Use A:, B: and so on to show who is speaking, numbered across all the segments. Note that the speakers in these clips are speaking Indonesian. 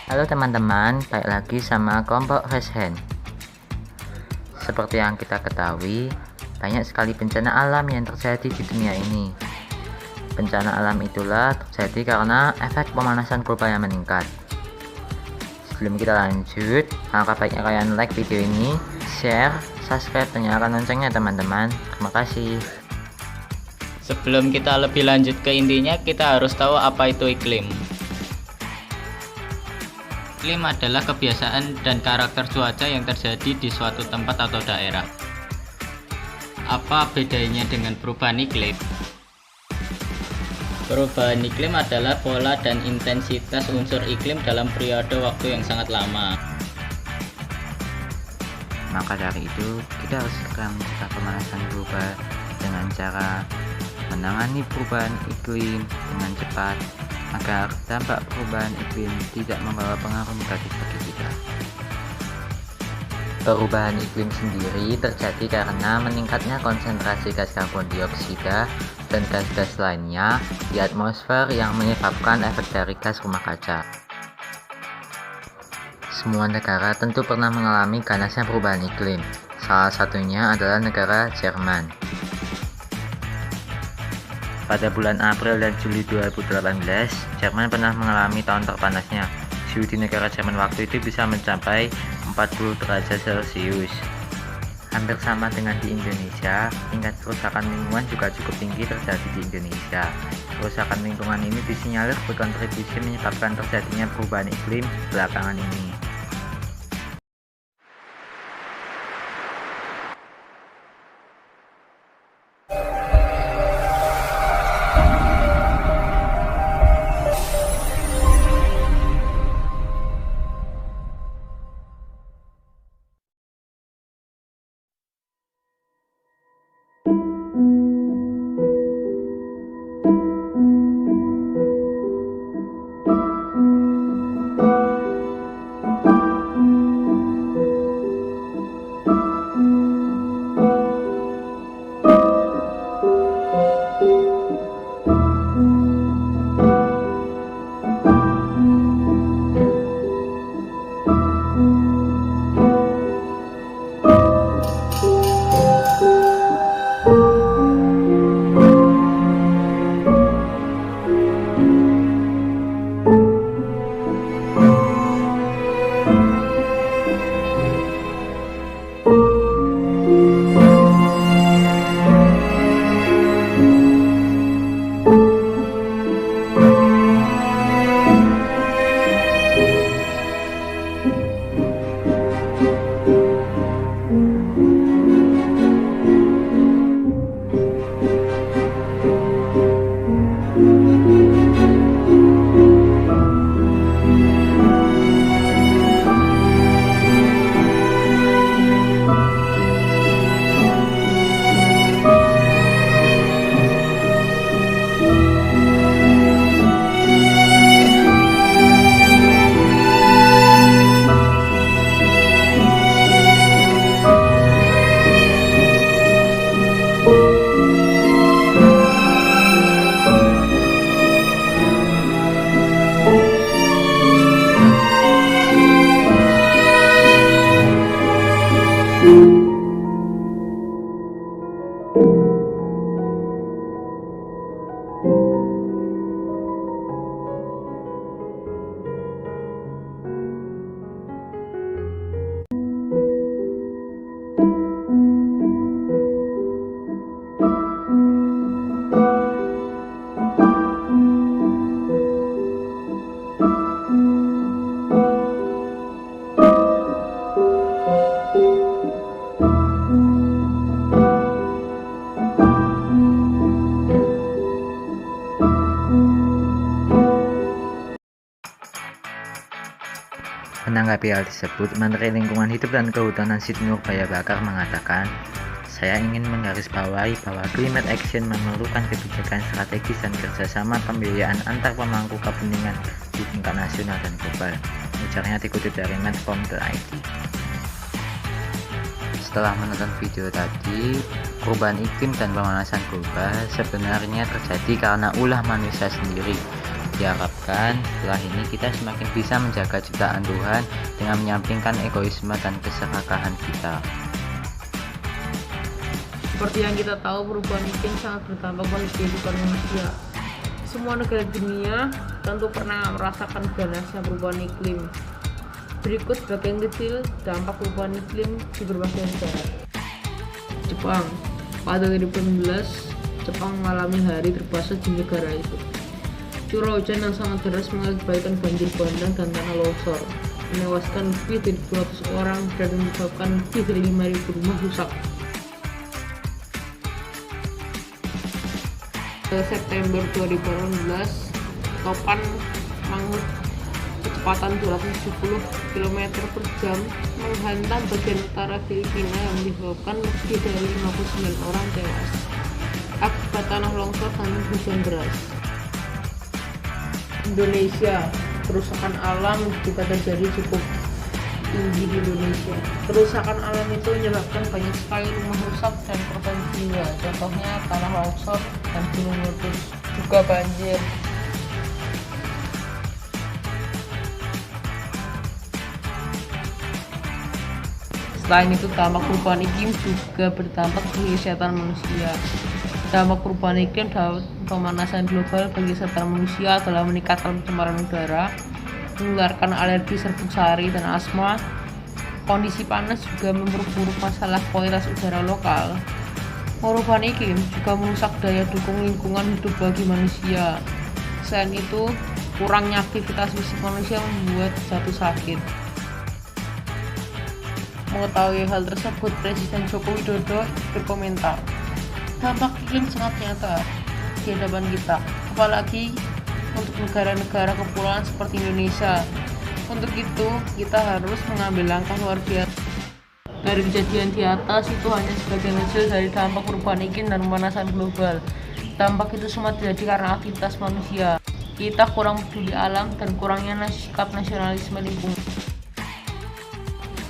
A: Halo teman-teman, balik lagi sama kelompok Raise Hand. Seperti yang kita ketahui, banyak sekali bencana alam yang terjadi di dunia ini. Bencana alam itulah terjadi karena efek pemanasan global yang meningkat. Sebelum kita lanjut, alangkah baiknya kalian like video ini, share, subscribe, dan nyalakan loncengnya teman-teman. Terima kasih.
B: Sebelum kita lebih lanjut ke intinya, kita harus tahu apa itu iklim. Iklim adalah kebiasaan dan karakter cuaca yang terjadi di suatu tempat atau daerah. Apa bedanya dengan perubahan iklim? Perubahan iklim adalah pola dan intensitas unsur iklim dalam periode waktu yang sangat lama.
A: Maka dari itu, kita harus segera mencegah pemanasan global dengan cara menangani perubahan iklim dengan cepat agar dampak perubahan iklim tidak membawa pengaruh negatif bagi kita. Perubahan iklim sendiri terjadi karena meningkatnya konsentrasi gas karbon dioksida dan gas-gas lainnya di atmosfer yang menyebabkan efek dari gas rumah kaca. Semua negara tentu pernah mengalami ganasnya perubahan iklim. Salah satunya adalah negara Jerman. Pada bulan April dan Juli 2018, Jerman pernah mengalami tahun terpanasnya. Suhu di negara Jerman waktu itu bisa mencapai 40 derajat Celcius. Hampir sama dengan di Indonesia, tingkat kerusakan lingkungan juga cukup tinggi terjadi di Indonesia. Kerusakan lingkungan ini disinyalir berkontribusi menyebabkan terjadinya perubahan iklim belakangan ini. Menanggapi hal tersebut, Menteri Lingkungan Hidup dan Kehutanan Siti Nurbaya Bakar mengatakan, "Saya ingin menggarisbawahi bahwa climate action memerlukan kebijakan strategis dan kerjasama pembiayaan antar pemangku kepentingan di tingkat nasional dan global." Ujarnya dikutip dari medcom.id. Setelah menonton video tadi, perubahan iklim dan pemanasan global sebenarnya terjadi karena ulah manusia sendiri, Diharapkan setelah ini kita semakin bisa menjaga ciptaan Tuhan dengan menyampingkan egoisme dan keserakahan kita.
C: Seperti yang kita tahu, perubahan iklim sangat berdampak pada kehidupan manusia. Semua negara dunia tentu pernah merasakan ganasnya perubahan iklim. Berikut sebagian kecil dampak perubahan iklim di berbagai negara. Jepang. Pada 2016, Jepang mengalami hari terpasang di negara itu. Curah hujan yang sangat deras mengakibatkan banjir bandang dan tanah longsor, menewaskan lebih dari 200 orang dan menyebabkan lebih dari 5.000 rumah rusak. September 2018, topan mangut kecepatan 270 km per jam menghantam bagian utara Filipina yang menyebabkan lebih dari 59 orang tewas akibat tanah longsor dan hujan deras. Indonesia, kerusakan alam juga terjadi cukup tinggi di Indonesia. Kerusakan alam itu menyebabkan banyak sekali rumah rusak dan korban jiwa. Contohnya tanah longsor dan gunung meletus, juga banjir. Selain itu, dampak perubahan iklim juga berdampak bagi kesehatan manusia. Dampak perubahan iklim dalam pemanasan global bagi kesehatan manusia adalah meningkatkan pencemaran udara, menularkan alergi serbuk sari dan asma. Kondisi panas juga memperburuk masalah kualitas udara lokal. Perubahan iklim juga merusak daya dukung lingkungan hidup bagi manusia. Selain itu, kurangnya aktivitas fisik manusia membuat jatuh sakit. Mengetahui hal tersebut, Presiden Joko Widodo berkomentar, dampak iklim sangat nyata di hadapan kita, apalagi untuk negara-negara kepulauan seperti Indonesia. Untuk itu, kita harus mengambil langkah luar biasa. Dari kejadian di atas itu hanya sebagian kecil dari dampak perubahan iklim dan pemanasan global. Dampak itu semua terjadi karena aktivitas manusia. Kita kurang peduli alam dan kurangnya sikap nasionalisme lingkungan.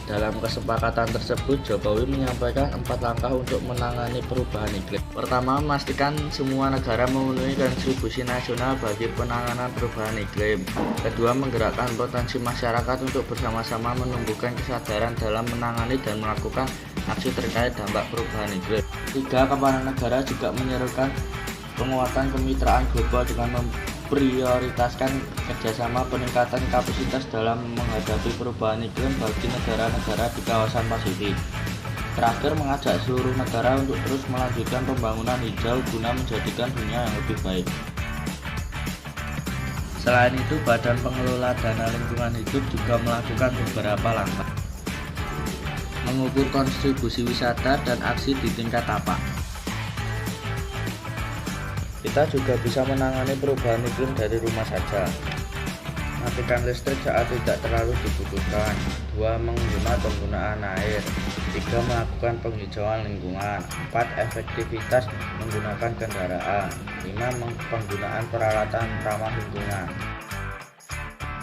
D: Dalam kesepakatan tersebut, Jokowi menyampaikan 4 langkah untuk menangani perubahan iklim. Pertama, memastikan semua negara memenuhi kontribusi nasional bagi penanganan perubahan iklim. Kedua, menggerakkan potensi masyarakat untuk bersama-sama menumbuhkan kesadaran dalam menangani dan melakukan aksi terkait dampak perubahan iklim. Tiga, kepala negara juga menyerukan penguatan kemitraan global dengan memprioritaskan kerjasama peningkatan kapasitas dalam menghadapi perubahan iklim bagi negara-negara di kawasan Pasifik. Terakhir, mengajak seluruh negara untuk terus melanjutkan pembangunan hijau guna menjadikan dunia yang lebih baik. Selain itu, Badan Pengelola Dana Lingkungan Hidup juga melakukan beberapa langkah. Mengukur kontribusi wisata dan aksi di tingkat tapak. Kita juga bisa menangani perubahan iklim dari rumah saja. Matikan listrik saat tidak terlalu dibutuhkan. 2. Menghemat penggunaan air. 3. Melakukan penghijauan lingkungan. 4. Efektivitas menggunakan kendaraan. 5. Penggunaan peralatan ramah lingkungan.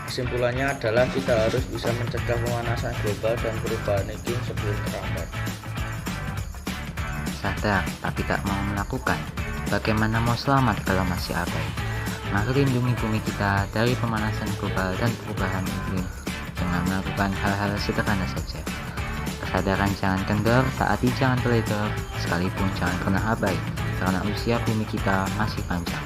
D: Kesimpulannya adalah kita harus bisa mencegah pemanasan global dan perubahan iklim sebelum terlambat.
A: Sadar tapi tak mau melakukan. Bagaimana mau selamat kalau masih abai? Mari lindungi bumi kita dari pemanasan global dan perubahan iklim dengan melakukan hal-hal sederhana saja. Kesadaran jangan kendor, taati jangan teledor, sekalipun jangan pernah abai, karena usia bumi kita masih panjang.